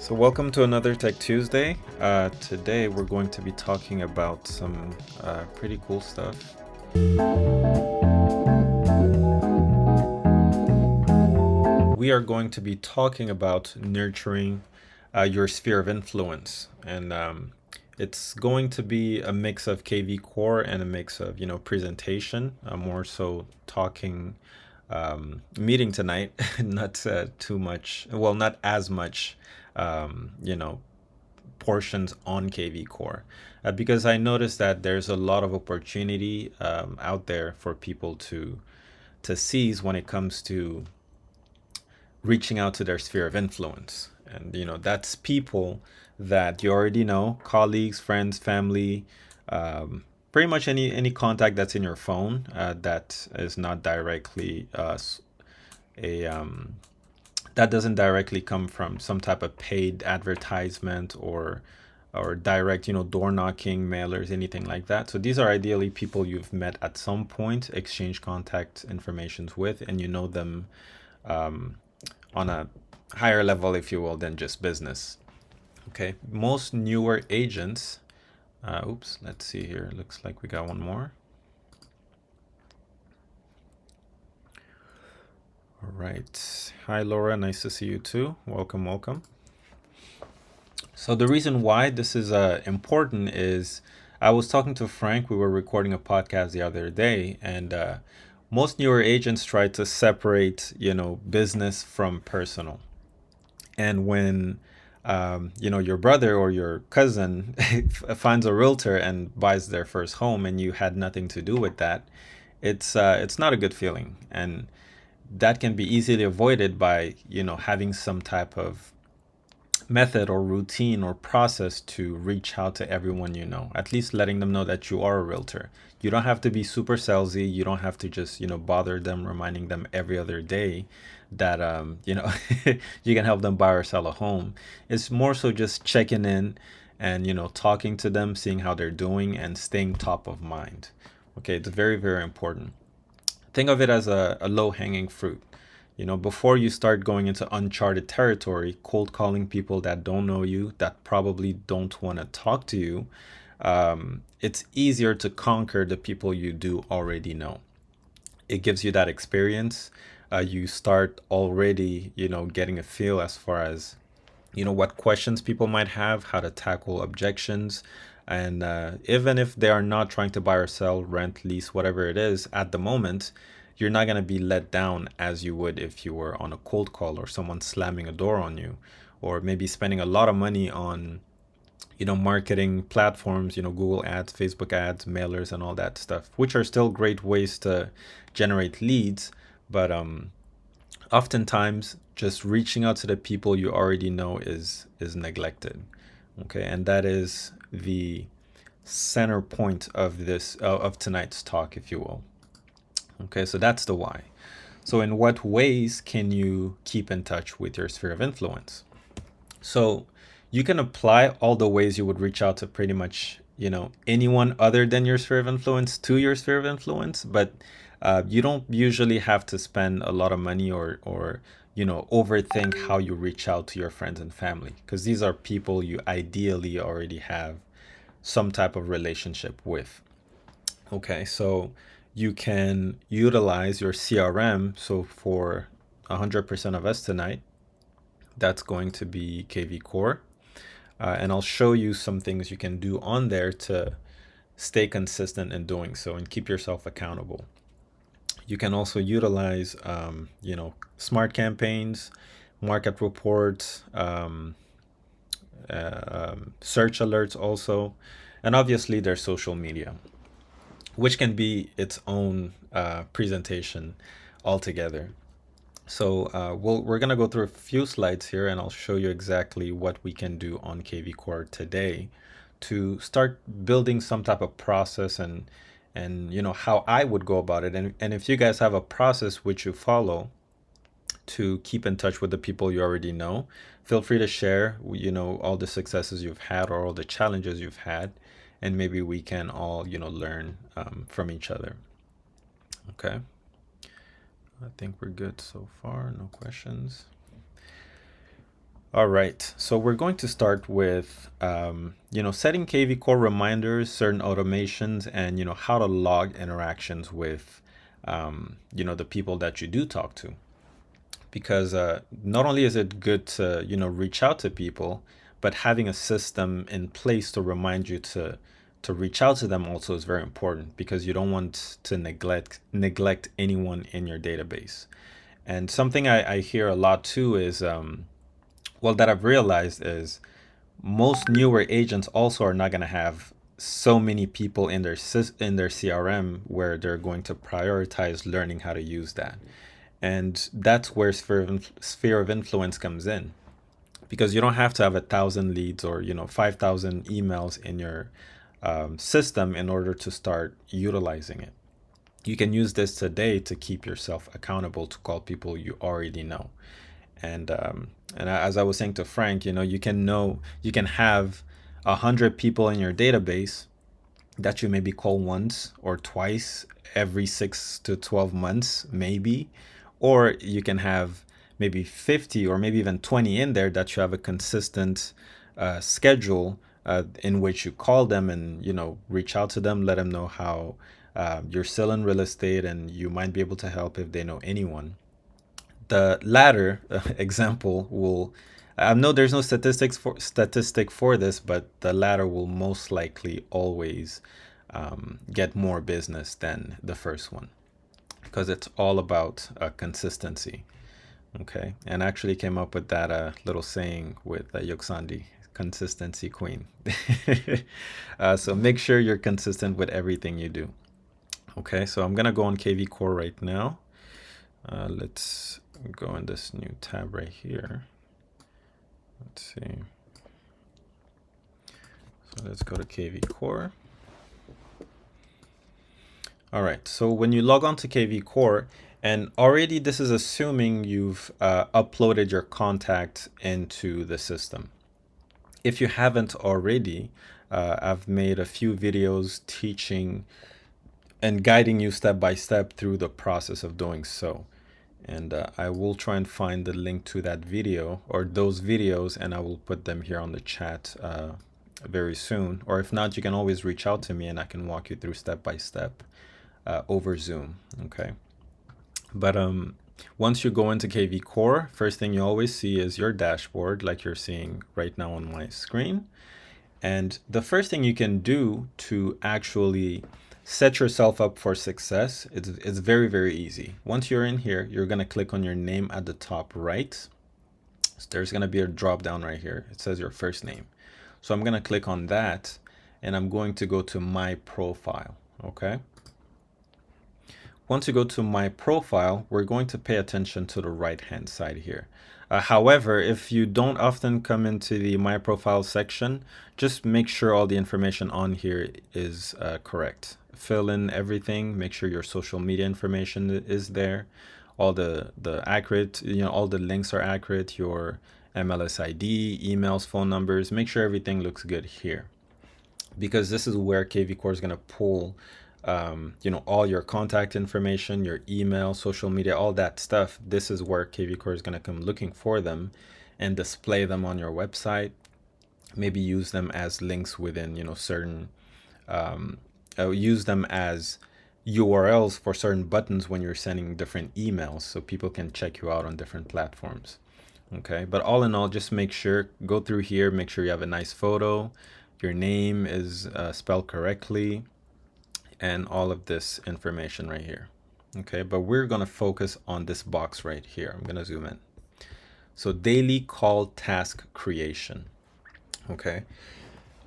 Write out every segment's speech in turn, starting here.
So welcome to another Tech Tuesday. Today we're going to be talking about some pretty cool stuff. We are going to be talking about nurturing your sphere of influence, and it's going to be a mix of KvCORE and a mix of presentation. More so talking meeting tonight, not too much. Well, not as much. Um, you know portions on KvCORE, because I noticed that there's a lot of opportunity out there for people to seize when it comes to reaching out to their sphere of influence. And that's people that you already know, colleagues, friends, family, pretty much any contact that's in your phone that is not directly a that doesn't directly come from some type of paid advertisement or direct, door knocking, mailers, anything like that. So these are ideally people you've met at some point, exchange contact informations with, and you know them um, on a higher level, if you will, than just business. Okay, most newer agents. Oops, let's see here. Looks like we got one more. All right. Hi, Laura. Nice to see you too. Welcome, welcome. So the reason why this is important is I was talking to Frank. We were recording a podcast the other day, and most newer agents try to separate, business from personal. And when your brother or your cousin finds a realtor and buys their first home, and you had nothing to do with that, it's not a good feeling, and that can be easily avoided by having some type of method or routine or process to reach out to everyone you know, at least letting them know that you are a realtor. You don't have to be super salesy. You don't have to just bother them, reminding them every other day that you can help them buy or sell a home. It's more so just checking in and talking to them, seeing how they're doing, and staying top of mind. Okay, it's very, very important. Think of it as a low hanging fruit. Before you start going into uncharted territory, cold calling people that don't know you, that probably don't want to talk to you, it's easier to conquer the people you do already know. It gives you that experience. You start already, getting a feel as far as, what questions people might have, how to tackle objections. And even if they are not trying to buy or sell, rent, lease, whatever it is at the moment, you're not going to be let down as you would if you were on a cold call or someone slamming a door on you, or maybe spending a lot of money on marketing platforms, Google ads, Facebook ads, mailers, and all that stuff, which are still great ways to generate leads. But oftentimes just reaching out to the people you already know is neglected. Okay, and that is the center point of this of tonight's talk, if you will. Okay, so that's the why. So in what ways can you keep in touch with your sphere of influence? So you can apply all the ways you would reach out to pretty much anyone other than your sphere of influence to your sphere of influence, but you don't usually have to spend a lot of money or overthink how you reach out to your friends and family, because these are people you ideally already have some type of relationship with. Okay, so you can utilize your CRM. So for 100% of us tonight, that's going to be KvCORE. And I'll show you some things you can do on there to stay consistent in doing so and keep yourself accountable. You can also utilize, smart campaigns, market reports, search alerts also, and obviously there's social media, which can be its own presentation altogether. So we're going to go through a few slides here, and I'll show you exactly what we can do on KvCORE today to start building some type of process and how I would go about it. And if you guys have a process which you follow to keep in touch with the people you already know, feel free to share, all the successes you've had or all the challenges you've had, and maybe we can all, learn from each other. Okay. I think we're good so far. No questions. All right, so we're going to start with, setting KvCORE reminders, certain automations, and, how to log interactions with, the people that you do talk to. Because not only is it good to, reach out to people, but having a system in place to remind you to reach out to them also is very important because you don't want to neglect anyone in your database. And something I hear a lot too is, that I've realized is most newer agents also are not going to have so many people in their CRM where they're going to prioritize learning how to use that. And that's where sphere of influence comes in, because you don't have to have 1,000 leads or 5,000 emails in your system in order to start utilizing it. You can use this today to keep yourself accountable to call people you already know. And as I was saying to Frank, you can have 100 people in your database that you maybe call once or twice every 6 to 12 months, maybe, or you can have maybe 50 or maybe even 20 in there that you have a consistent schedule in which you call them and reach out to them, let them know how you're still in real estate and you might be able to help if they know anyone. The latter example will, I know there's no statistic for this, but the latter will most likely always get more business than the first one because it's all about consistency. Okay, and I actually came up with that little saying with Yoksandi, consistency queen. So make sure you're consistent with everything you do. Okay, so I'm gonna go on KvCORE right now. Let's go in this new tab right here. Let's see. So let's go to KvCORE. All right, so when you log on to KvCORE, and already this is assuming you've uploaded your contact into the system. If you haven't already, I've made a few videos teaching and guiding you step by step through the process of doing so. And I will try and find the link to that video or those videos, and I will put them here on the chat very soon. Or if not, you can always reach out to me and I can walk you through step by step over Zoom. Okay. But once you go into KvCORE, first thing you always see is your dashboard, like you're seeing right now on my screen. And the first thing you can do to actually set yourself up for success, it's very, very easy. Once you're in here, you're going to click on your name at the top right. So there's going to be a drop down right here. It says your first name. So I'm going to click on that and I'm going to go to my profile. Okay. Once you go to my profile, we're going to pay attention to the right hand side here. However, if you don't often come into the my profile section, just make sure all the information on here is correct. Fill in everything, make sure your social media information is there, all the accurate, all the links are accurate, your MLS ID, emails, phone numbers, make sure everything looks good here. Because this is where KvCORE is going to pull all your contact information, your email, social media, all that stuff. This is where KvCORE is going to come looking for them and display them on your website. Maybe use them as links within, certain, use them as URLs for certain buttons when you're sending different emails so people can check you out on different platforms. Okay, but all in all, just make sure, go through here, make sure you have a nice photo, your name is spelled correctly, and all of this information right here. Okay, but we're going to focus on this box right here. I'm going to zoom in. So daily call task creation. Okay,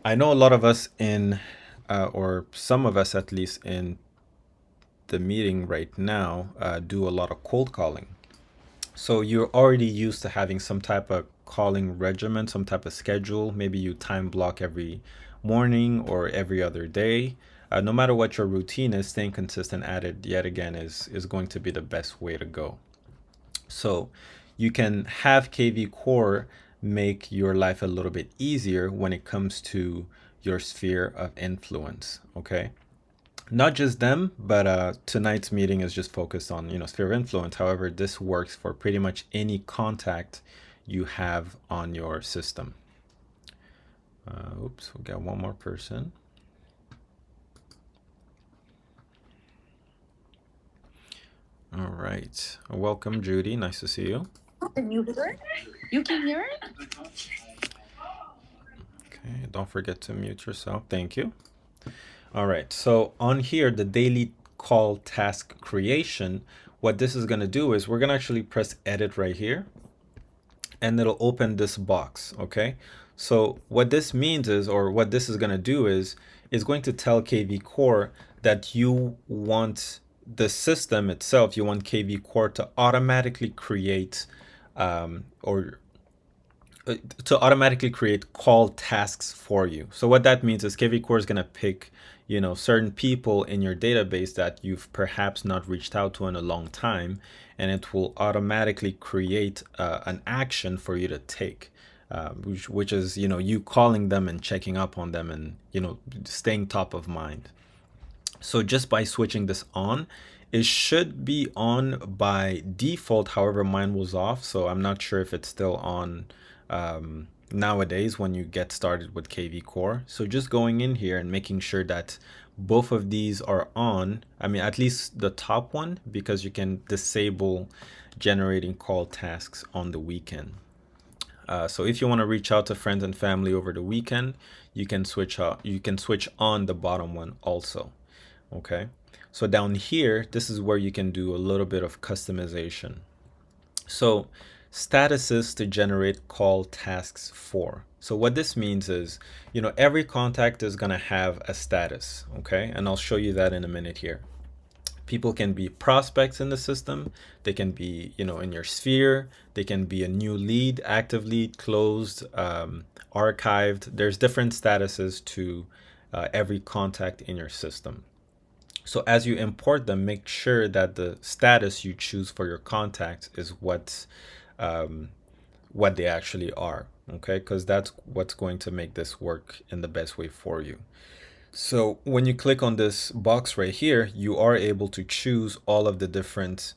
I know a lot of us or some of us at least in the meeting right now do a lot of cold calling. So you're already used to having some type of calling regimen, some type of schedule. Maybe you time block every morning or every other day. No matter what your routine is, staying consistent at it yet again is going to be the best way to go. So you can have KvCORE make your life a little bit easier when it comes to your sphere of influence. Okay. Not just them, but tonight's meeting is just focused on sphere of influence. However, this works for pretty much any contact you have on your system. Oops, we got one more person. All right. Welcome, Judy. Nice to see you. You can hear it? Okay, don't forget to mute yourself. Thank you. All right, so on here, the daily call task creation, what this is going to do is we're going to actually press edit right here, and it'll open this box, okay? So what this means is, or what this is going to do is going to tell KvCORE that you want the system itself, you want KvCORE to automatically create or to automatically create call tasks for you. So what that means is KvCORE is going to pick, you know, certain people in your database that you've perhaps not reached out to in a long time, and it will automatically create an action for you to take, which is, you know, you calling them and checking up on them and, you know, staying top of mind. So just by switching this on, it should be on by default. However, mine was off, so I'm not sure if it's still on nowadays when you get started with KvCORE. So just going in here and making sure that both of these are on, I mean, at least the top one, because you can disable generating call tasks on the weekend. So if you want to reach out to friends and family over the weekend, you can switch on the bottom one also. Okay, so down here, this is where you can do a little bit of customization. So statuses to generate call tasks for. So what this means is, you know, every contact is going to have a status, okay? And I'll show you that in a minute here. People can be prospects in the system. They can be, you know, in your sphere. They can be a new lead, active lead, closed, archived. There's different statuses to every contact in your system. So as you import them, make sure that the status you choose for your contacts is what they actually are, okay? Because that's what's going to make this work in the best way for you. So when you click on this box right here, you are able to choose all of the different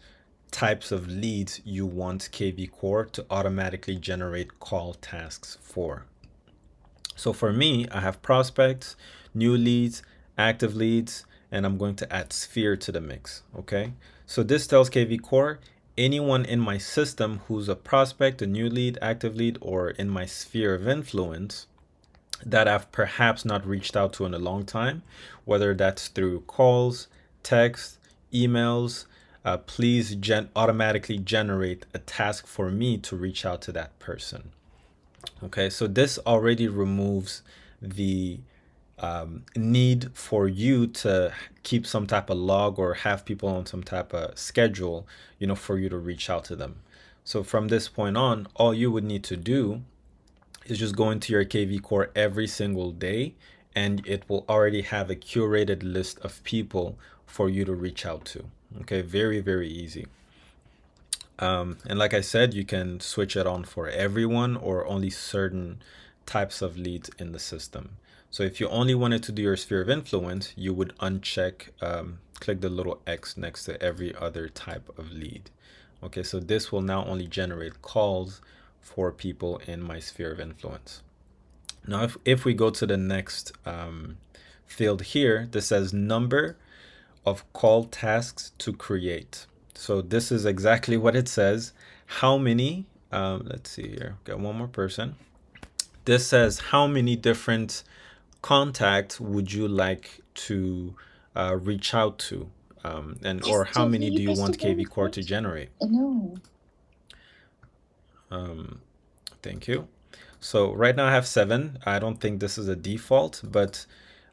types of leads you want KvCORE to automatically generate call tasks for. So for me, I have prospects, new leads, active leads, and I'm going to add sphere to the mix, okay? So this tells KvCORE, anyone in my system who's a prospect, a new lead, active lead, or in my sphere of influence that I've perhaps not reached out to in a long time, whether that's through calls, text, emails, please automatically generate a task for me to reach out to that person. Okay, so this already removes the need for you to keep some type of log or have people on some type of schedule, you know, for you to reach out to them. So from this point on, all you would need to do is just go into your KvCORE every single day, and it will already have a curated list of people for you to reach out to. Okay, very, very easy. And like I said, you can switch it on for everyone or only certain types of leads in the system. So if you only wanted to do your sphere of influence, you would uncheck, click the little X next to every other type of lead. Okay, so this will now only generate calls for people in my sphere of influence. Now, if we go to the next field here, this says number of call tasks to create. So this is exactly what it says. How many, let's see here, got one more person. This says how many different contacts would you like to reach out to, or how many do you want KvCORE to generate? No. Thank you. So right now I have 7. I don't think this is a default, but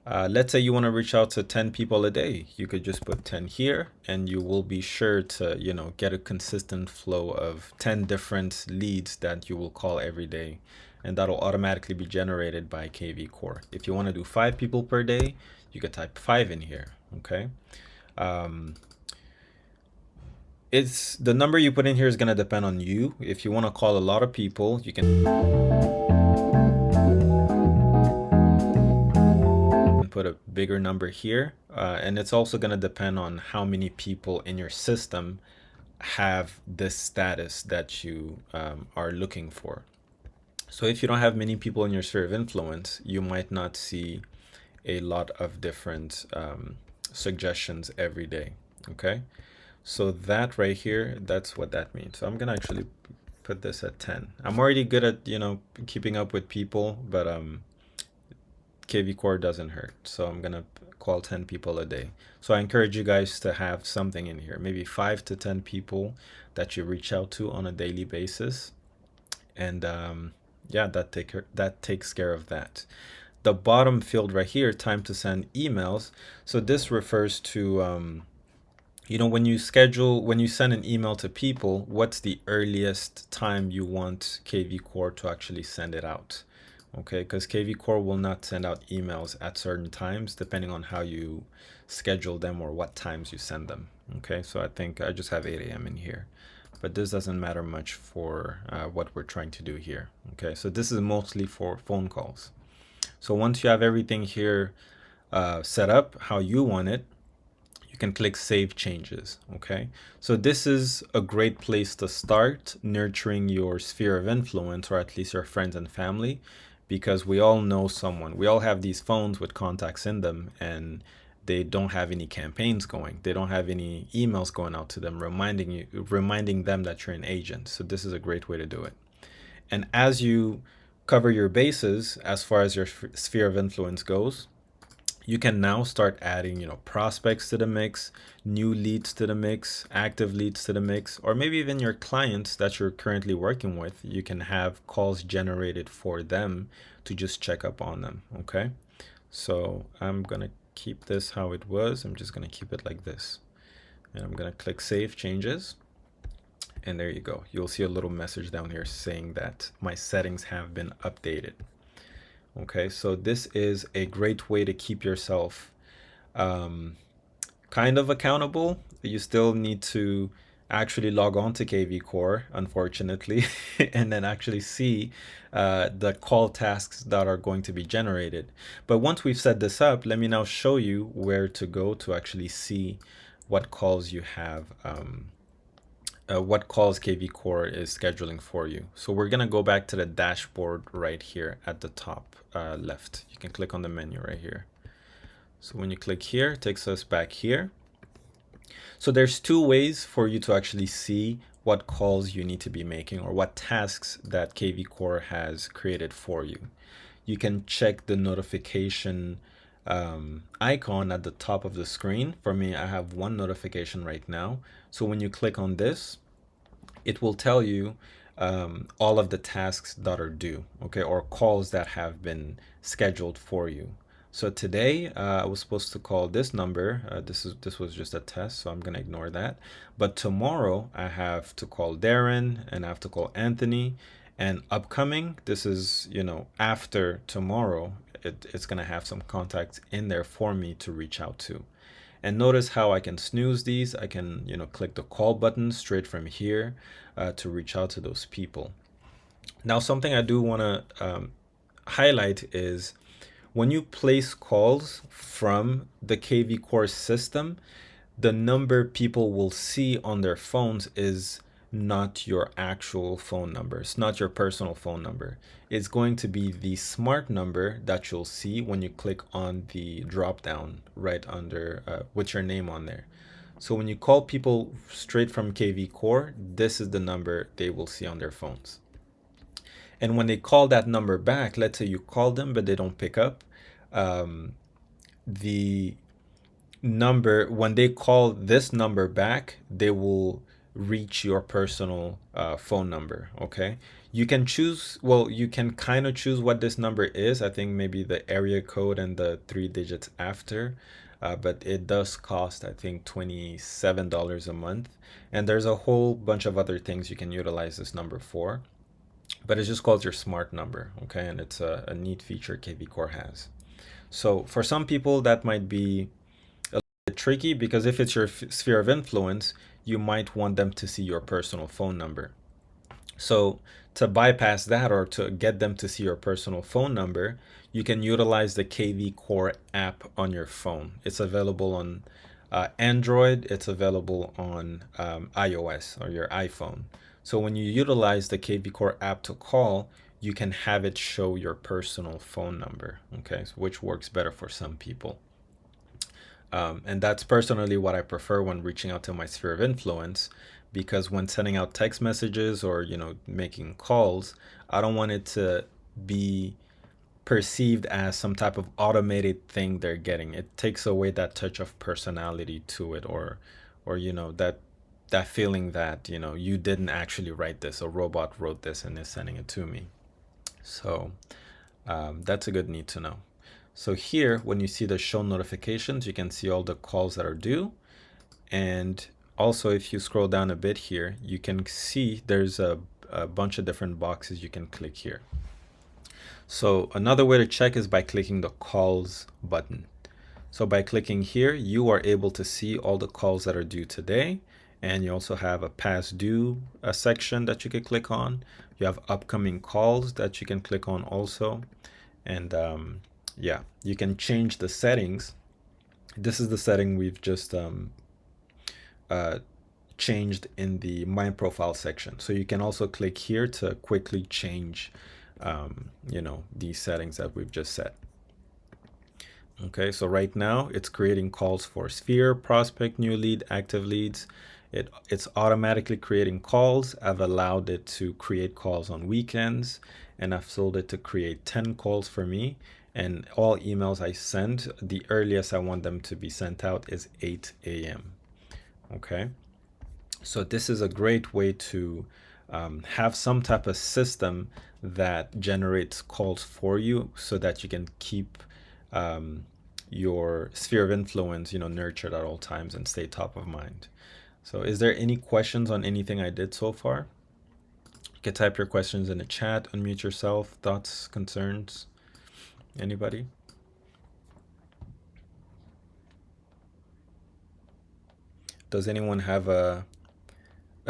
let's say you want to reach out to 10 people a day. You could just put 10 here, and you will be sure to, you know, get a consistent flow of 10 different leads that you will call every day, and that'll automatically be generated by KvCORE. If you want to do 5 people per day, you could type 5 in here, okay? It's the number you put in here is going to depend on you. If you want to call a lot of people, you can put a bigger number here. And it's also going to depend on how many people in your system have this status that you are looking for. So if you don't have many people in your sphere of influence, you might not see a lot of different suggestions every day. Okay, so that right here, that's what that means. So I'm gonna actually put this at 10. I'm already good at, keeping up with people, but KvCORE doesn't hurt. So I'm gonna call 10 people a day. So I encourage you guys to have something in here, maybe 5 to 10 people that you reach out to on a daily basis. And yeah, that takes care of that. The bottom field right here, time to send emails. So this refers to when you send an email to people, what's the earliest time you want KvCORE to actually send it out? Okay, because KvCORE will not send out emails at certain times depending on how you schedule them or what times you send them. Okay, so I think I just have 8 a.m. in here, but this doesn't matter much for what we're trying to do here. Okay, so this is mostly for phone calls. So once you have everything here set up how you want it, you can click Save Changes. Okay, so this is a great place to start nurturing your sphere of influence, or at least your friends and family, because we all know someone. We all have these phones with contacts in them, and they don't have any campaigns going. They don't have any emails going out to them reminding them that you're an agent. So this is a great way to do it. And as you cover your bases as far as your sphere of influence goes, you can now start adding, prospects to the mix, new leads to the mix, active leads to the mix, or maybe even your clients that you're currently working with. You can have calls generated for them to just check up on them. Okay, so I'm gonna keep this how it was. I'm just gonna keep it like this, and I'm gonna click Save Changes. And there you go. You'll see a little message down here saying that my settings have been updated. Okay, so this is a great way to keep yourself kind of accountable. You still need to actually log on to KvCORE, unfortunately, and then actually see the call tasks that are going to be generated. But once we've set this up, let me now show you where to go to actually see what calls you have, what calls KvCORE is scheduling for you. So we're gonna go back to the dashboard right here at the top left. You can click on the menu right here. So when you click here, it takes us back here. So there's two ways for you to actually see what calls you need to be making, or what tasks that KvCORE has created for you. You can check the notification icon at the top of the screen. For me, I have one notification right now. So when you click on this, it will tell you all of the tasks that are due, okay, or calls that have been scheduled for you. So today I was supposed to call this number. This was just a test, so I'm gonna ignore that. But tomorrow I have to call Darren, and I have to call Anthony. And upcoming, this is, after tomorrow, it's gonna have some contacts in there for me to reach out to. And notice how I can snooze these. I can, click the call button straight from here to reach out to those people. Now, something I do want to highlight is when you place calls from the KvCORE system, the number people will see on their phones is not your actual phone number. It's not your personal phone number. It's going to be the smart number that you'll see when you click on the drop down right under with your name on there. So when you call people straight from KvCORE, this is the number they will see on their phones. And when they call that number back, let's say you call them but they don't pick up, the number, when they call this number back, they will reach your personal phone number. Okay, you can choose, well, you can kind of choose what this number is. I think maybe the area code and the 3 digits after, but it does cost, I think, $27 a month, and there's a whole bunch of other things you can utilize this number for, but it's just called your smart number. Okay, and it's a neat feature KvCORE has. So for some people that might be a little bit tricky, because if it's your sphere of influence, you might want them to see your personal phone number. So to bypass that, or to get them to see your personal phone number, you can utilize the KvCORE app on your phone. It's available on Android, it's available on iOS or your iPhone. So when you utilize the KvCORE app to call, you can have it show your personal phone number, okay, so which works better for some people. And that's personally what I prefer when reaching out to my sphere of influence, because when sending out text messages or making calls, I don't want it to be perceived as some type of automated thing they're getting. It takes away that touch of personality to it, or that feeling that you didn't actually write this. A robot wrote this and is sending it to me. So that's a good need to know. So here, when you see the show notifications, you can see all the calls that are due. And also, if you scroll down a bit here, you can see there's a bunch of different boxes you can click here. So another way to check is by clicking the calls button. So by clicking here, you are able to see all the calls that are due today. And you also have a past due section that you can click on. You have upcoming calls that you can click on also. And yeah, you can change the settings. This is the setting we've just changed in the My Profile section. So you can also click here to quickly change these settings that we've just set. Okay, so right now it's creating calls for Sphere, Prospect, New Lead, Active Leads. It's automatically creating calls. I've allowed it to create calls on weekends, and I've told it to create 10 calls for me. And all emails I send, the earliest I want them to be sent out is 8 a.m. Okay, so this is a great way to have some type of system that generates calls for you so that you can keep your sphere of influence, nurtured at all times and stay top of mind. So is there any questions on anything I did so far? You can type your questions in the chat, unmute yourself, thoughts, concerns, anybody? Does anyone have a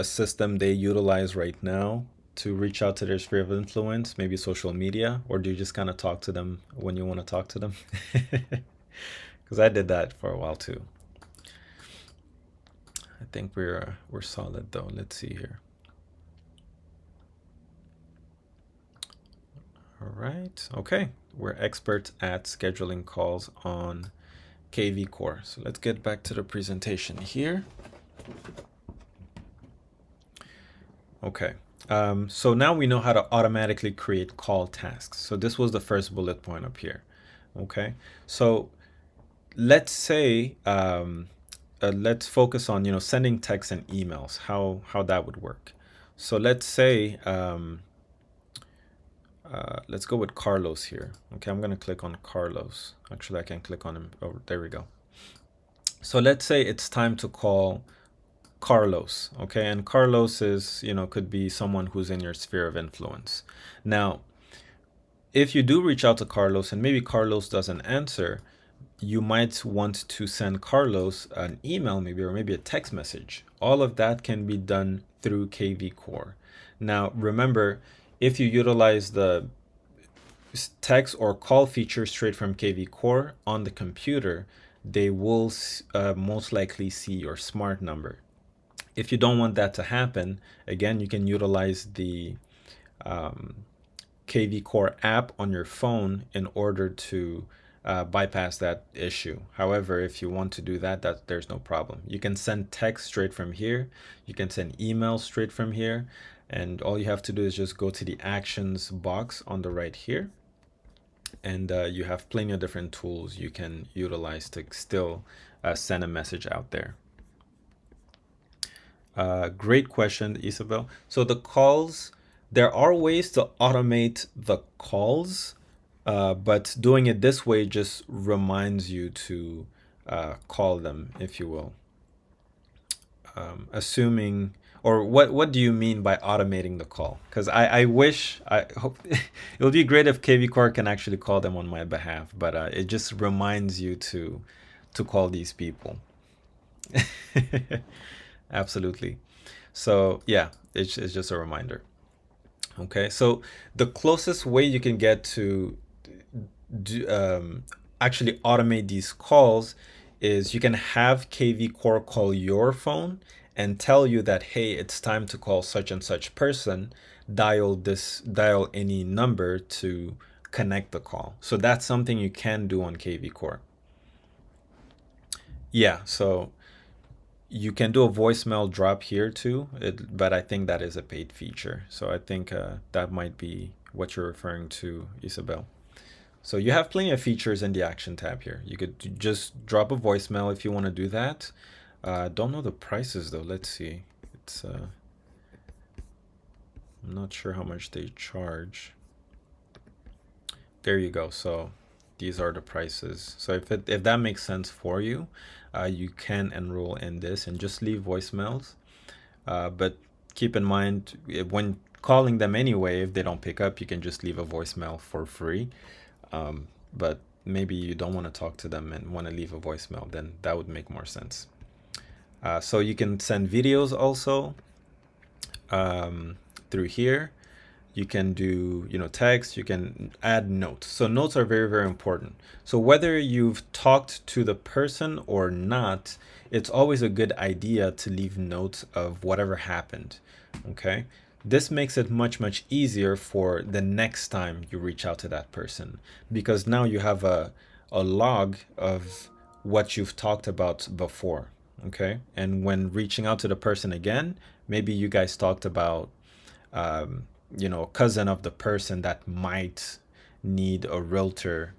system they utilize right now to reach out to their sphere of influence, maybe social media, or do you just kind of talk to them when you want to talk to them? Because I did that for a while too. I think we're solid though. Let's see here. All right. Okay. We're experts at scheduling calls on KvCORE. So let's get back to the presentation here. Okay. So now we know how to automatically create call tasks. So this was the first bullet point up here. Okay. So let's say let's focus on sending texts and emails, how that would work. So let's say let's go with Carlos here. Okay, I'm gonna click on Carlos. Actually, I can click on him. Oh, there we go. So let's say it's time to call Carlos. Okay, and Carlos is could be someone who's in your sphere of influence. Now, if you do reach out to Carlos and maybe Carlos doesn't answer, you might want to send Carlos an email maybe, or maybe a text message. All of that can be done through KvCORE. Now, remember, if you utilize the text or call feature straight from KvCORE on the computer, they will most likely see your smart number. If you don't want that to happen, again, you can utilize the KvCORE app on your phone in order to bypass that issue. However, if you want to do that, there's no problem. You can send text straight from here. You can send emails straight from here. And all you have to do is just go to the actions box on the right here. And you have plenty of different tools you can utilize to still send a message out there. Great question, Isabel. So the calls, there are ways to automate the calls, but doing it this way just reminds you to call them, if you will. Assuming, or what do you mean by automating the call? Because I hope it would be great if KvCORE can actually call them on my behalf, but it just reminds you to call these people. Absolutely. So yeah, it's just a reminder. Okay, so the closest way you can get to actually automate these calls is you can have KvCORE call your phone and tell you that, hey, it's time to call such and such person, dial any number to connect the call. So that's something you can do on KvCORE. Yeah, so you can do a voicemail drop here too, but I think that is a paid feature. So I think that might be what you're referring to, Isabel. So you have plenty of features in the action tab here. You could just drop a voicemail if you want to do that. Don't know the prices though. Let's see. It's I'm not sure how much they charge. There you go. So these are the prices. So if that makes sense for you, you can enroll in this and just leave voicemails. But keep in mind, when calling them anyway, if they don't pick up, you can just leave a voicemail for free. But maybe you don't want to talk to them and want to leave a voicemail, then that would make more sense. So you can send videos also through here. You can do, text, you can add notes. So notes are very, very important. So whether you've talked to the person or not, it's always a good idea to leave notes of whatever happened. Okay. This makes it much, much easier for the next time you reach out to that person, because now you have a log of what you've talked about before. Okay. And when reaching out to the person again, maybe you guys talked about, cousin of the person that might need a realtor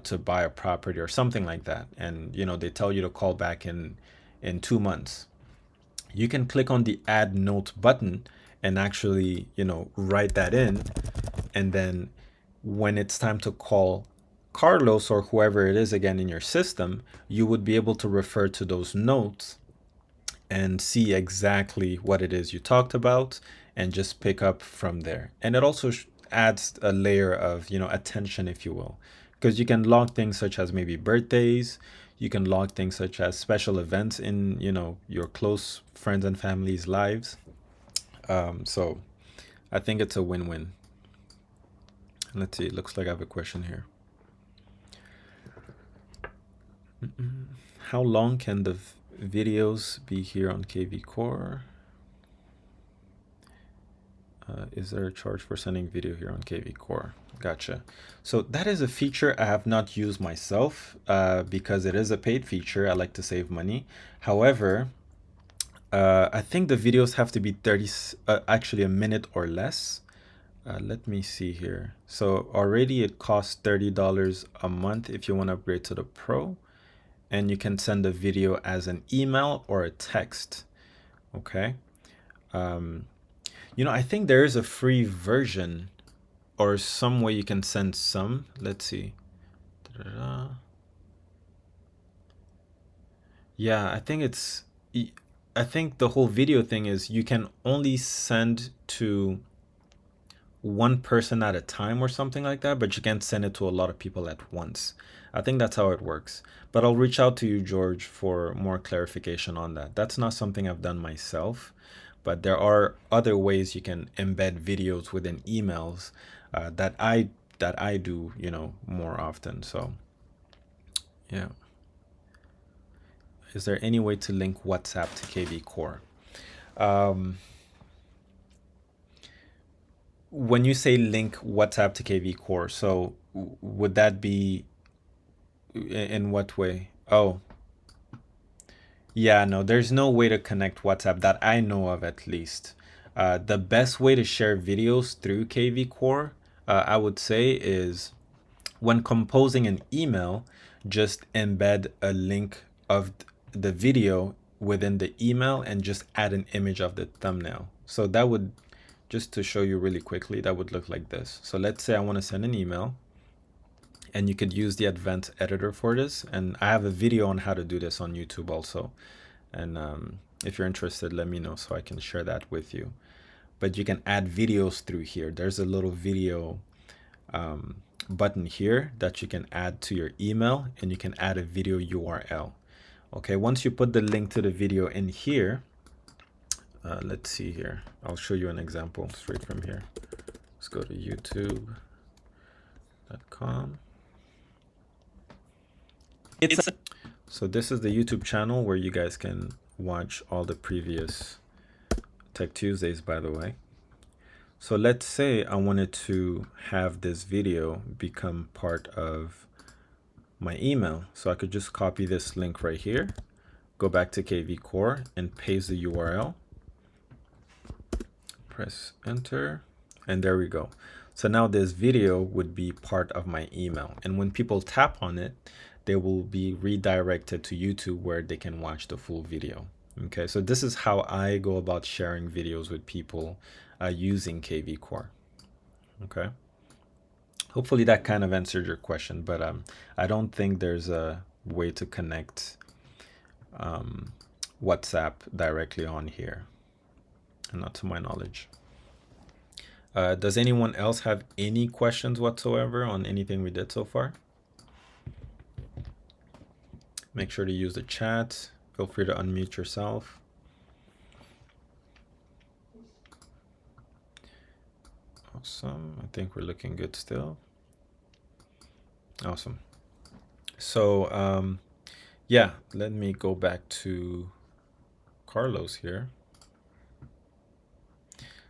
to buy a property or something like that. And, they tell you to call back in 2 months. You can click on the add note button and actually, write that in. And then when it's time to call Carlos or whoever it is again in your system, you would be able to refer to those notes and see exactly what it is you talked about and just pick up from there. And it also adds a layer of, attention, if you will, because you can log things such as maybe birthdays. You can log things such as special events in, your close friends and family's lives. So I think it's a win-win. Let's see. It looks like I have a question here. How long can the videos be here on KvCORE? Is there a charge for sending video here on KvCORE? Gotcha. So that is a feature I have not used myself because it is a paid feature. I like to save money. However, I think the videos have to be actually a minute or less. Let me see here. So already it costs $30 a month if you want to upgrade to the Pro. And you can send a video as an email or a text. Okay. I think there is a free version or some way you can send some. Let's see. Da-da-da. Yeah, I think the whole video thing is you can only send to one person at a time or something like that, but you can't send it to a lot of people at once. I think that's how it works. But I'll reach out to you, George, for more clarification on that. That's not something I've done myself, but there are other ways you can embed videos within emails that I do, more often. So, yeah. Is there any way to link WhatsApp to KvCORE? When you say link WhatsApp to KvCORE, so would that be in what way? Oh, yeah, no, there's no way to connect WhatsApp that I know of, at least. The best way to share videos through KvCORE, I would say, is when composing an email, just embed a link of the video within the email and just add an image of the thumbnail. So that would, just to show you really quickly, that would look like this. So let's say I want to send an email, and you could use the advanced editor for this. And I have a video on how to do this on YouTube also. And if you're interested, let me know so I can share that with you. But you can add videos through here. There's a little video button here that you can add to your email, and you can add a video URL. Okay, once you put the link to the video in here, let's see here. I'll show you an example straight from here. Let's go to youtube.com. So this is the YouTube channel where you guys can watch all the previous Tech Tuesdays, by the way. So let's say I wanted to have this video become part of my email. So I could just copy this link right here, go back to KvCORE and paste the URL, press enter, and there we go. So now this video would be part of my email. And when people tap on it, they will be redirected to YouTube where they can watch the full video. Okay, so this is how I go about sharing videos with people using KvCORE. Okay, hopefully that kind of answered your question, but I don't think there's a way to connect WhatsApp directly on here, and not to my knowledge. Does anyone else have any questions whatsoever on anything we did so far? Make sure to use the chat. Feel free to unmute yourself. Awesome. I think we're looking good still. Awesome. So yeah, let me go back to Carlos here.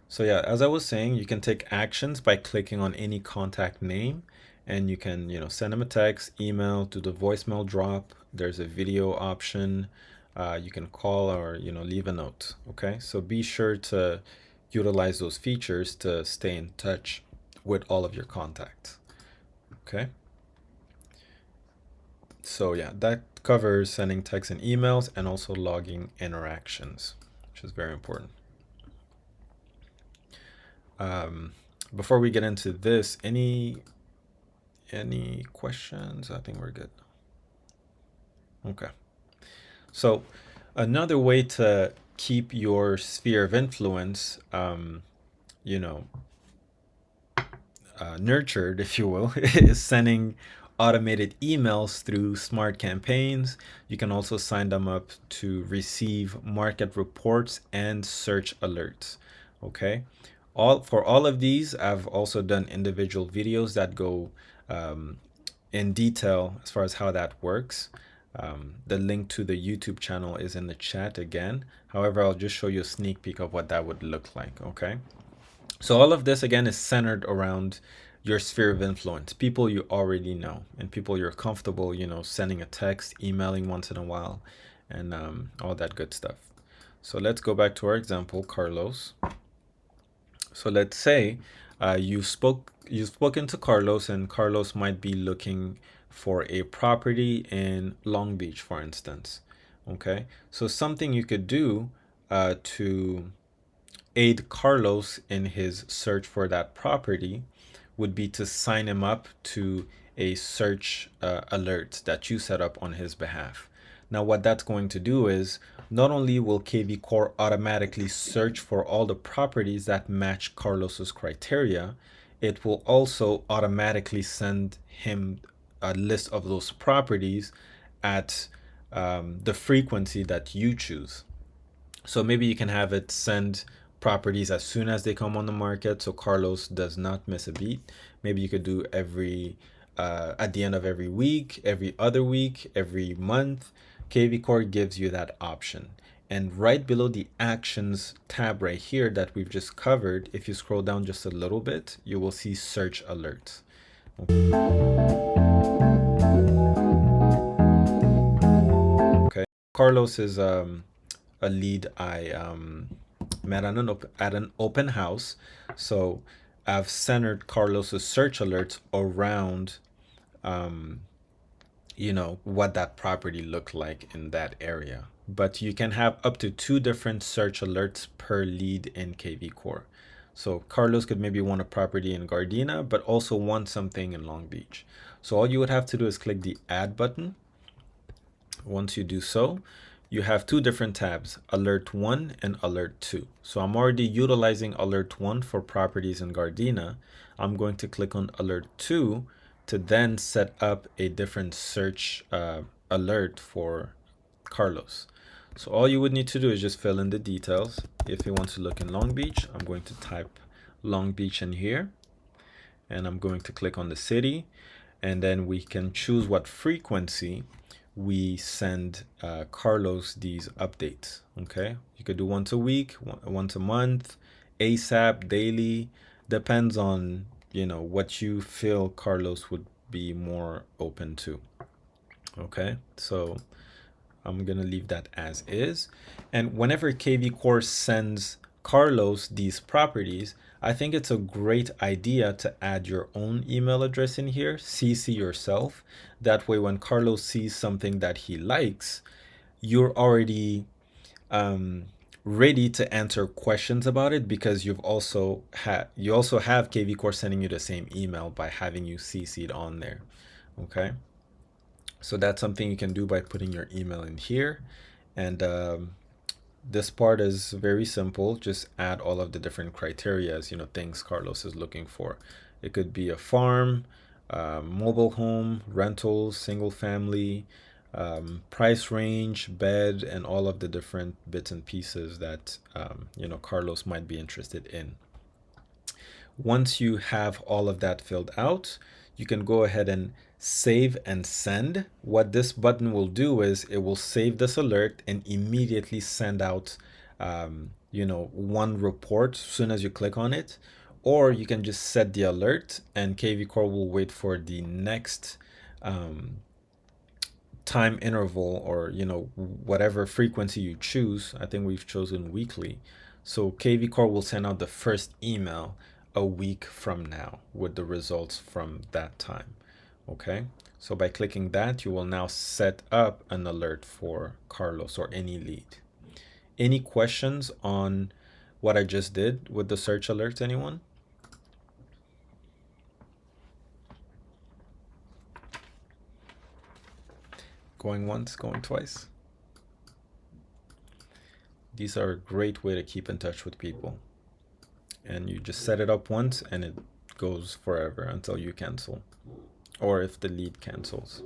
So yeah, as I was saying, you can take actions by clicking on any contact name, and you can, send them a text, email, do the voicemail drop. There's a video option. You can call or, leave a note. Okay, so be sure to utilize those features to stay in touch with all of your contacts. Okay. So yeah, that covers sending texts and emails and also logging interactions, which is very important. Before we get into this, any questions? I think we're good. Okay. So another way to keep your sphere of influence, nurtured, if you will, is sending automated emails through smart campaigns. You can also sign them up to receive market reports and search alerts. Okay. For all of these, I've also done individual videos that go in detail as far as how that works. The link to the YouTube channel is in the chat again. However, I'll just show you a sneak peek of what that would look like. Okay. So all of this again is centered around your sphere of influence, people you already know and people you're comfortable, sending a text, emailing once in a while, and all that good stuff. So let's go back to our example, Carlos. So let's say you've spoken to Carlos, and Carlos might be looking for a property in Long Beach, for instance. Okay, so something you could do to aid Carlos in his search for that property would be to sign him up to a search alert that you set up on his behalf. Now, what that's going to do is not only will KvCORE automatically search for all the properties that match Carlos's criteria, it will also automatically send him a list of those properties at the frequency that you choose. So maybe you can have it send properties as soon as they come on the market, so Carlos does not miss a beat. Maybe you could do every at the end of every week, every other week, every month. KvCORE gives you that option. And right below the actions tab right here that we've just covered, if you scroll down just a little bit, you will see search alerts. Okay. Carlos is a lead I met at an open house. So I've centered Carlos's search alerts around what that property looked like in that area. But you can have up to 2 different search alerts per lead in KvCORE. So Carlos could maybe want a property in Gardena, but also want something in Long Beach. So all you would have to do is click the add button. Once you do so, you have 2 different tabs, alert 1 and alert 2. So I'm already utilizing alert 1 for properties in Gardena. I'm going to click on alert 2 to then set up a different search alert for Carlos. So all you would need to do is just fill in the details. If he wants to look in Long Beach, I'm going to type Long Beach in here, and I'm going to click on the city, and then we can choose what frequency we send Carlos these updates. Okay, you could do once a week, once a month, ASAP, daily. Depends on what you feel Carlos would be more open to. Okay, so I'm gonna leave that as is. And whenever KvCORE sends Carlos these properties, I think it's a great idea to add your own email address in here, CC yourself. That way, when Carlos sees something that he likes, you're already ready to answer questions about it, because you also have KvCORE sending you the same email by having you CC'd on there. Okay. So that's something you can do by putting your email in here. And this part is very simple. Just add all of the different criteria, things Carlos is looking for. It could be a farm, mobile home, rentals, single family, price range, bed, and all of the different bits and pieces that Carlos might be interested in. Once you have all of that filled out, you can go ahead and save and send. What this button will do is it will save this alert and immediately send out one report as soon as you click on it. Or you can just set the alert and KvCORE will wait for the next time interval, or whatever frequency you choose. I think we've chosen weekly. So KvCORE will send out the first email a week from now with the results from that time. Okay, so by clicking that, you will now set up an alert for Carlos or any lead. Any questions on what I just did with the search alerts, anyone? Going once, going twice. These are a great way to keep in touch with people. And you just set it up once and it goes forever until you cancel, or if the lead cancels.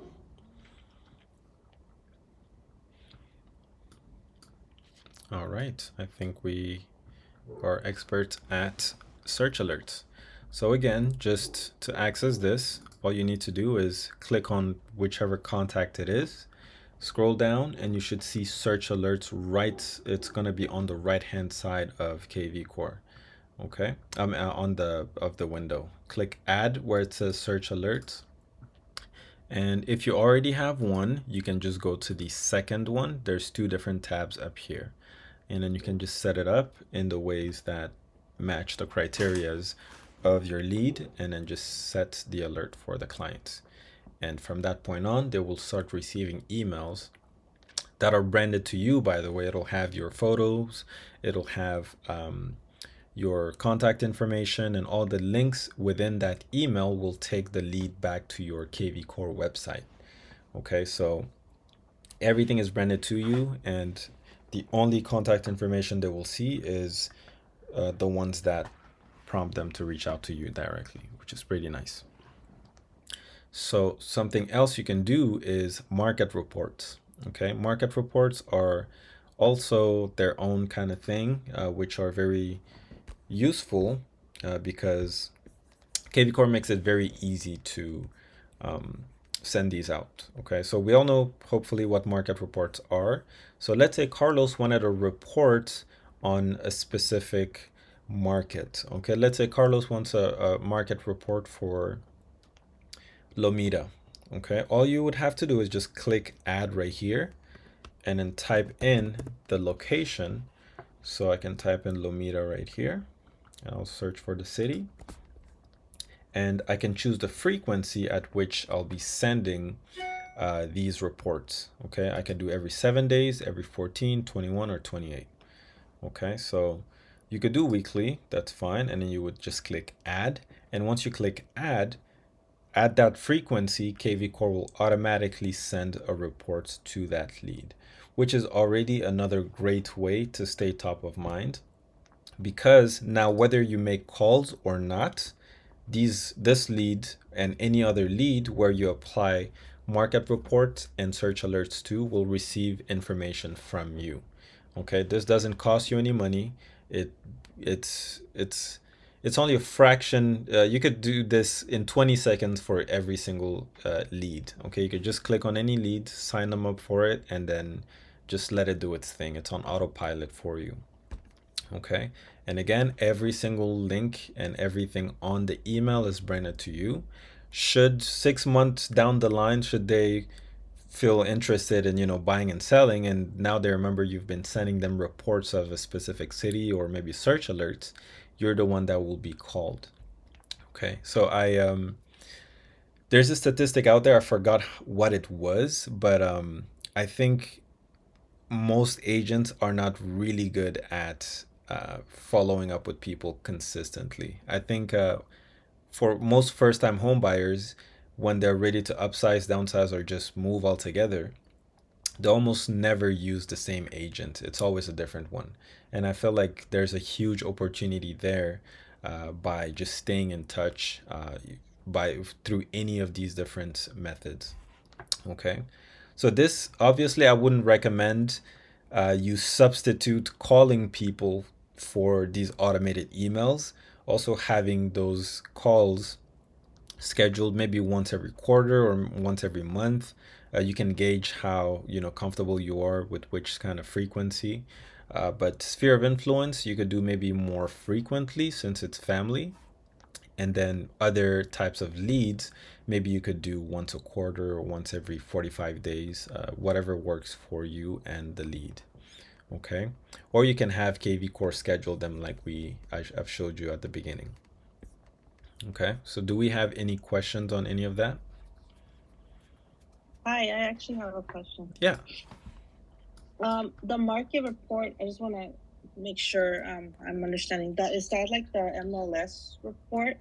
All right, I think we are experts at search alerts. So again, just to access this, all you need to do is click on whichever contact it is, scroll down, and you should see search alerts right. It's going to be on the right hand side of KvCORE. Okay, on the window. Click add where it says search alerts. And if you already have one, you can just go to the second one. There's two different tabs up here. And then you can just set it up in the ways that match the criterias of your lead, and then just set the alert for the client. And from that point on, they will start receiving emails that are branded to you, by the way. It'll have your photos, it'll have your contact information, and all the links within that email will take the lead back to your KvCORE website. Okay, so everything is branded to you, and the only contact information they will see is the ones that prompt them to reach out to you directly, which is pretty nice. So something else you can do is market reports. Okay, market reports are also their own kind of thing, which are very useful because KvCORE makes it very easy to send these out. Okay, so we all know hopefully what market reports are. So let's say Carlos wanted a report on a specific market. Okay, let's say Carlos wants a market report for Lomita. Okay, all you would have to do is just click add right here and then type in the location. So I can type in Lomita right here. I'll search for the city, and I can choose the frequency at which I'll be sending these reports. Okay, I can do every 7 days, every 14, 21, or 28. Okay, so you could do weekly, that's fine, and then you would just click add. And once you click add, at that frequency, KvCORE will automatically send a report to that lead, which is already another great way to stay top of mind. Because now, whether you make calls or not, this lead and any other lead where you apply market reports and search alerts to will receive information from you. Okay, this doesn't cost you any money. It's it's only a fraction. You could do this in 20 seconds for every single lead. Okay, you could just click on any lead, sign them up for it, and then just let it do its thing. It's on autopilot for you. Okay, and again, every single link and everything on the email is branded to you. Should 6 months down the line, should they feel interested in buying and selling, and now they remember you've been sending them reports of a specific city or maybe search alerts, you're the one that will be called. Okay, so there's a statistic out there, I forgot what it was, but I think most agents are not really good at following up with people consistently. I think for most first time home buyers, when they're ready to upsize, downsize, or just move altogether, they almost never use the same agent. It's always a different one. And I feel like there's a huge opportunity there by just staying in touch by through any of these different methods. Okay. So this obviously I wouldn't recommend you substitute calling people for these automated emails. Also having those calls scheduled maybe once every quarter or once every month. You can gauge how comfortable you are with which kind of frequency. But sphere of influence, you could do maybe more frequently since it's family. And then other types of leads, maybe you could do once a quarter or once every 45 days, whatever works for you and the lead. Okay. Or you can have KvCORE schedule them like I've showed you at the beginning. Okay. So do we have any questions on any of that? Hi, I actually have a question. Yeah. The market report, I just want to make sure I'm understanding that. Is that like the MLS report?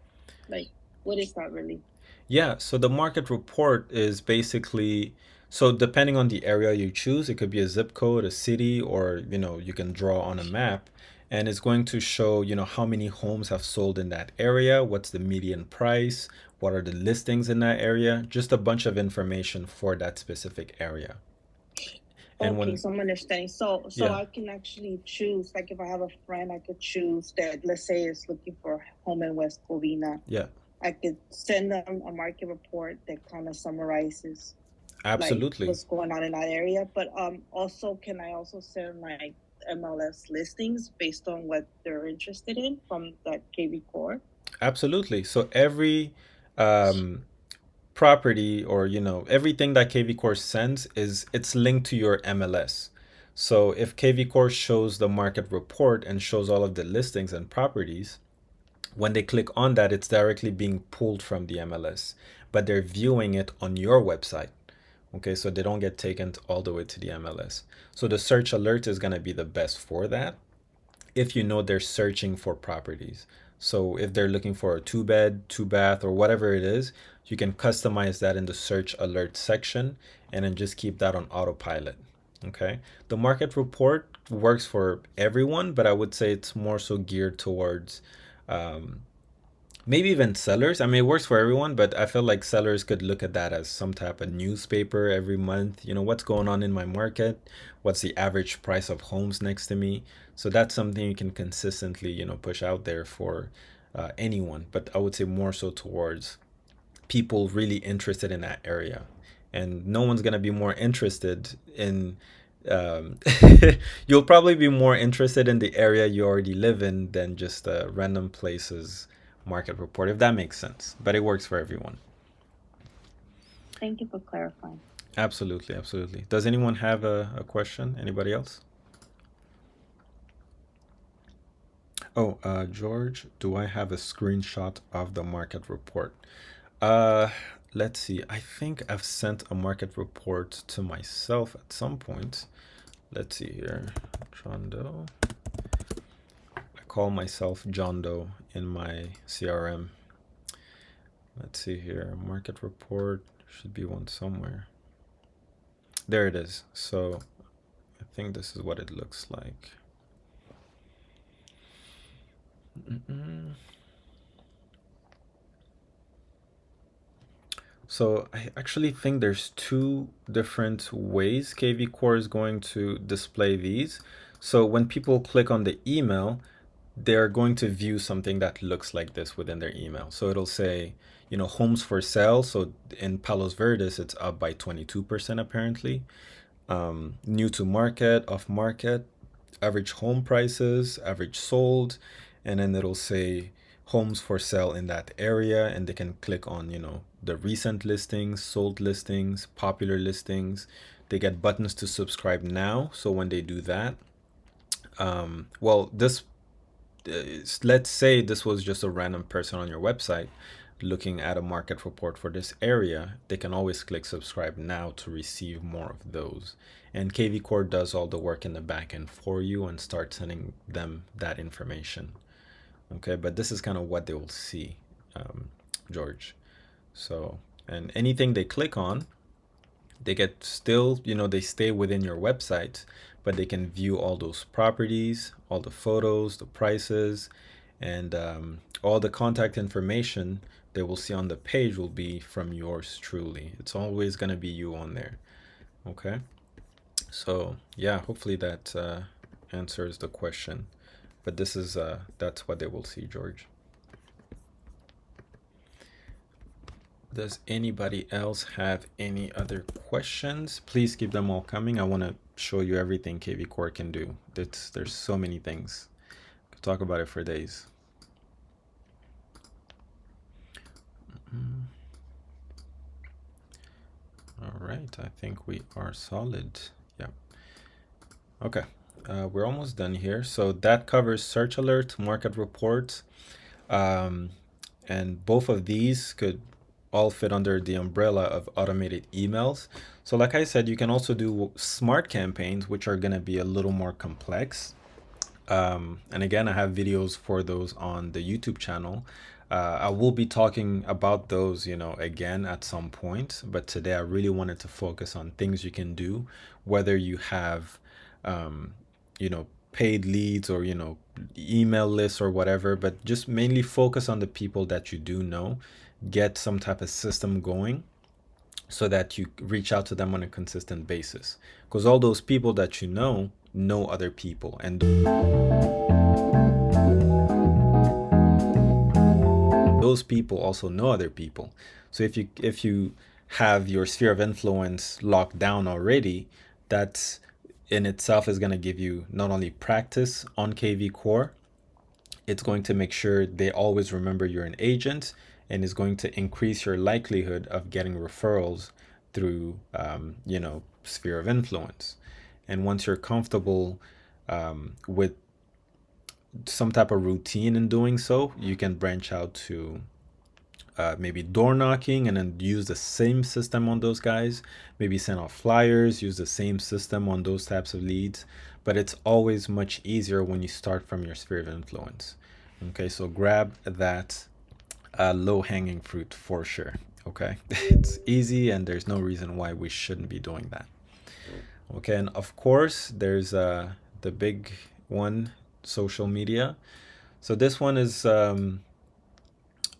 Like, what is that really? Yeah, so the market report is basically, so depending on the area you choose, it could be a zip code, a city, or you can draw on a map, and it's going to show how many homes have sold in that area, what's the median price, what are the listings in that area, just a bunch of information for that specific area. And Okay, when so I'm understanding. So yeah, I can actually choose, like if I have a friend, I could choose that, let's say is looking for a home in West Covina. yeah, I could send them a market report that kind of summarizes like absolutely. what's going on in that area. But also, can I also send like MLS listings based on what they're interested in from that KvCORE? Absolutely. So every um, property or everything that KvCORE sends is it's linked to your MLS. So if KvCORE shows the market report and shows all of the listings and properties, when they click on that, it's directly being pulled from the MLS, but they're viewing it on your website. Okay, so they don't get taken all the way to the MLS. So the search alert is going to be the best for that if they're searching for properties. So if they're looking for a 2 bed, 2 bath, or whatever it is, you can customize that in the search alert section and then just keep that on autopilot. Okay. The market report works for everyone, but I would say it's more so geared towards um, maybe even sellers. I mean, it works for everyone, but I feel like sellers could look at that as some type of newspaper every month. What's going on in my market? What's the average price of homes next to me? So that's something you can consistently, push out there for anyone. But I would say more so towards people really interested in that area. And no one's going to be more interested in um, you'll probably be more interested in the area you already live in than just random places market report, if that makes sense. But it works for everyone. Thank you for clarifying. Absolutely, absolutely. Does anyone have a question? Anybody else? Oh, George, do I have a screenshot of the market report? Uh, let's see. I think I've sent a market report to myself at some point. Let's see here. John Doe. I call myself John Doe in my CRM. Let's see here. Market report should be one somewhere. There it is. So I think this is what it looks like. Mm-mm. So I actually think there's two different ways KvCORE is going to display these. So when people click on the email, they're going to view something that looks like this within their email. So it'll say, homes for sale. So in Palos Verdes, it's up by 22% apparently. New to market, off market, average home prices, average sold, and then it'll say homes for sale in that area, and they can click on, the recent listings, sold listings, popular listings. They get buttons to subscribe now. So when they do that, well, this let's say this was just a random person on your website looking at a market report for this area, they can always click subscribe now to receive more of those. And KvCORE does all the work in the back end for you and start sending them that information. Okay, but this is kind of what they will see, George. So, and anything they click on, they get still, they stay within your website, but they can view all those properties, all the photos, the prices, and all the contact information they will see on the page will be from yours truly. It's always going to be you on there. Okay. So yeah, hopefully that answers the question. But this is that's what they will see, George. Does anybody else have any other questions? Please keep them all coming. I want to show you everything KvCORE can do. There's so many things. Could talk about it for days. All right, I think we are solid. Yeah. Okay, we're almost done here. So that covers search alert, market report, and both of these could all fit under the umbrella of automated emails. So like I said, you can also do smart campaigns, which are going to be a little more complex. And again, I have videos for those on the YouTube channel. I will be talking about those, again at some point. But today I really wanted to focus on things you can do, whether you have, paid leads or, email lists or whatever, but just mainly focus on the people that you do know, get some type of system going so that you reach out to them on a consistent basis. Because all those people that you know other people, and those people also know other people. So if you have your sphere of influence locked down already, that in itself is going to give you not only practice on KvCORE, it's going to make sure they always remember you're an agent, and is going to increase your likelihood of getting referrals through, sphere of influence. And once you're comfortable with some type of routine in doing so, you can branch out to maybe door knocking and then use the same system on those guys. Maybe send out flyers, use the same system on those types of leads. But it's always much easier when you start from your sphere of influence. Okay, so grab that low-hanging fruit for sure. Okay, it's easy and there's no reason why we shouldn't be doing that. Okay, and of course there's the big one, social media. So this one is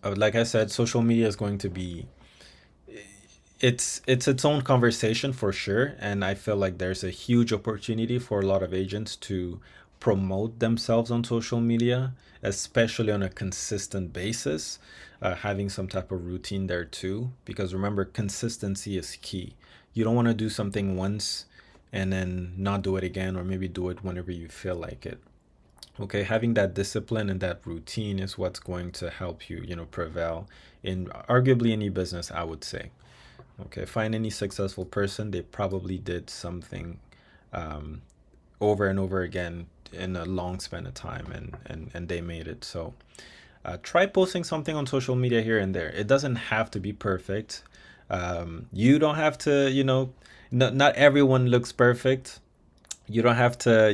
like I said, social media is going to be, it's own conversation for sure, and I feel like there's a huge opportunity for a lot of agents to promote themselves on social media, especially on a consistent basis, having some type of routine there too, because remember, consistency is key. You don't want to do something once and then not do it again, or maybe do it whenever you feel like it. Okay, having that discipline and that routine is what's going to help you, prevail in arguably any business, I would say. Okay, find any successful person, they probably did something over and over again in a long span of time, and they made it. So try posting something on social media here and there. It doesn't have to be perfect. You don't have to, not everyone looks perfect. You don't have to,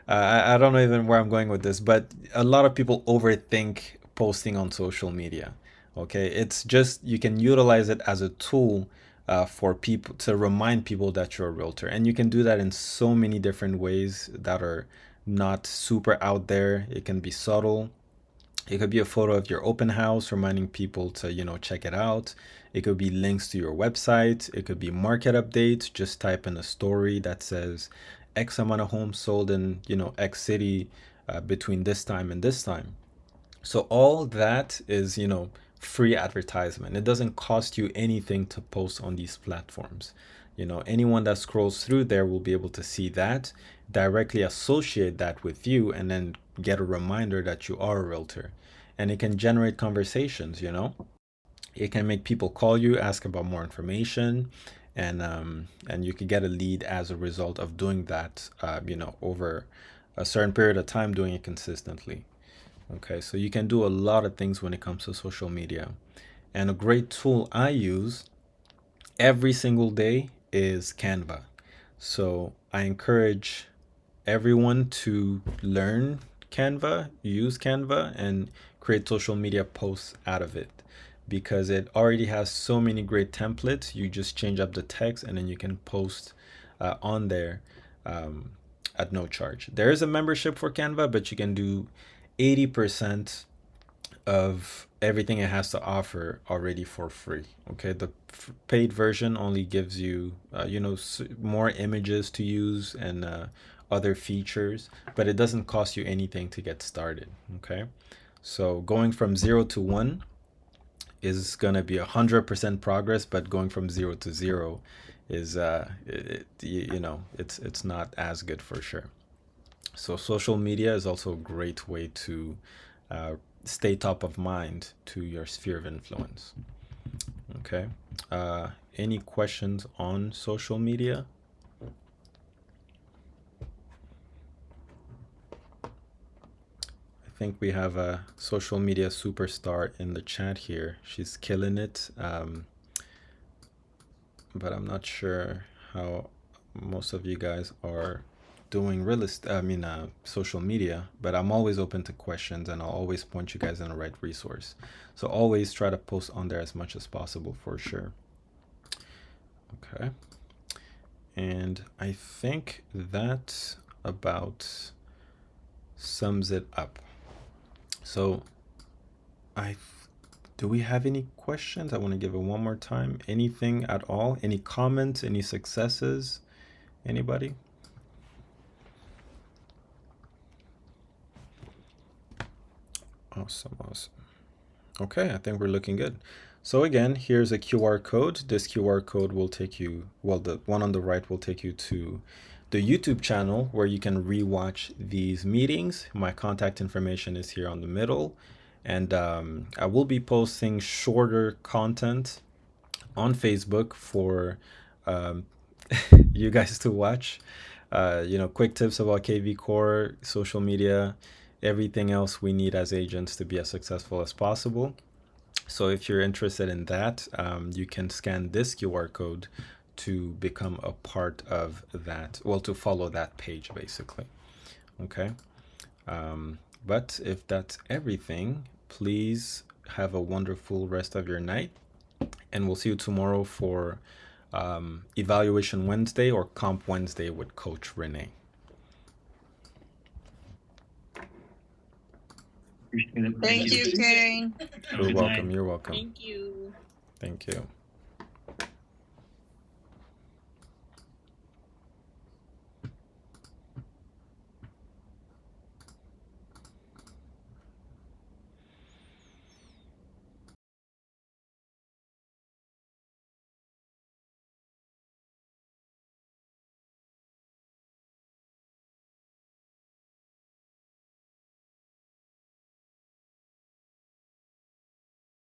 I don't know even where I'm going with this, but a lot of people overthink posting on social media. Okay, it's just, you can utilize it as a tool for people to remind people that you're a realtor, and you can do that in so many different ways that are not super out there. It can be subtle. It could be a photo of your open house reminding people to, check it out. It could be links to your website. It could be market updates. Just type in a story that says X amount of homes sold in, X city between this time and this time. So all that is, free advertisement. It doesn't cost you anything to post on these platforms. Anyone that scrolls through there will be able to see that, directly associate that with you, and then get a reminder that you are a realtor. And it can generate conversations. It can make people call you, ask about more information, and you could get a lead as a result of doing that, over a certain period of time, doing it consistently. Okay, so you can do a lot of things when it comes to social media. And a great tool I use every single day is Canva. So I encourage everyone to learn Canva, use Canva, and create social media posts out of it, because it already has so many great templates. You just change up the text and then you can post on there um, at no charge. There is a membership for Canva, but you can do 80% of everything it has to offer already for free. Okay, the paid version only gives you, more images to use and other features, but it doesn't cost you anything to get started. Okay, so going from 0 to 1 is gonna be 100% progress, but going from 0 to 0 is, it's not as good for sure. So social media is also a great way to uh, stay top of mind to your sphere of influence. Okay. Any questions on social media? I think we have a social media superstar in the chat here. She's killing it, but I'm not sure how most of you guys are doing social media, but I'm always open to questions and I'll always point you guys in the right resource. So always try to post on there as much as possible for sure. Okay. And I think that about sums it up. So I do we have any questions? I want to give it one more time. Anything at all? Any comments? Any successes? Anybody? Awesome. Okay, I think we're looking good. So again, here's a QR code. This QR code will take you, well, the one on the right will take you to the YouTube channel where you can rewatch these meetings. My contact information is here on the middle. And I will be posting shorter content on Facebook for um, you guys to watch. Quick tips about KvCORE, social media, everything else we need as agents to be as successful as possible. So if you're interested in that, you can scan this QR code to become a part of that, well, to follow that page basically. Okay. But if that's everything, please have a wonderful rest of your night. And we'll see you tomorrow for Evaluation Wednesday or Comp Wednesday with Coach Renee. Thank you, Karen. You're welcome. You're welcome. Thank you. Thank you.